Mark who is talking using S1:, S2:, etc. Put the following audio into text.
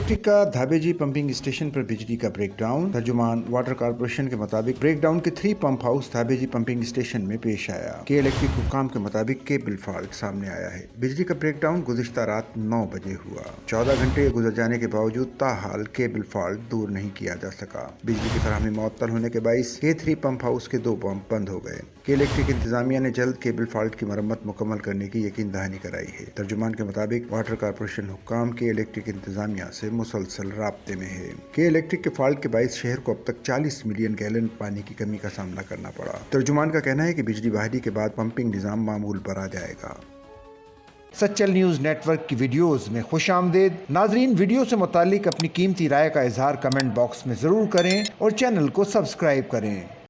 S1: Electric का धाबेजी pumping station पर बिजली का ब्रेकडाउन। तर्जुमान वाटर कॉर्पोरेशन के मुताबिक ब्रेकडाउन के 3 पंप हाउस धाबेजी पंपिंग स्टेशन में पेश आया। के इलेक्ट्रिक हुक्काम के मुताबिक केबल फॉल्ट सामने आया है। बिजली का ब्रेकडाउन गुज़िश्ता रात 9 बजे हुआ। 14 घंटे गुजर जाने के बावजूद ताहाल केबल फॉल्ट दूर नहीं किया जा सका। बिजली की फराहमी मुअत्तल होने के बाइस के 3 पंप हाउस के 2 पंप बंद हो गए। के इलेक्ट्रिक इंतजामिया ने जल्द केबल फॉल्ट की मरम्मत मुकम्मल करने की यकीन दहानी कराई है। तर्जुमान के मुताबिक वाटर कॉर्पोरेशन हुक्काम के इलेक्ट्रिक इंतजामिया से मुसलसल राब्ते में है। के इलेक्ट्रिक के फॉल्ट के बाइस शहर को अब तक 40 मिलियन गैलन पानी की कमी का सामना करना पड़ा। तर्जुमान का कहना है कि बिजली बहाली के बाद पंपिंग निज़ाम मामूल पर आ जाएगा।
S2: सच्चल न्यूज़ नेटवर्क की वीडियोस में खुश आमदेद। नाजरीन, वीडियो से मुतालिक अपनी कीमती राय का इजहार कमेंट बॉक्स में ज़रूर करें और चैनल को सब्सक्राइब करें।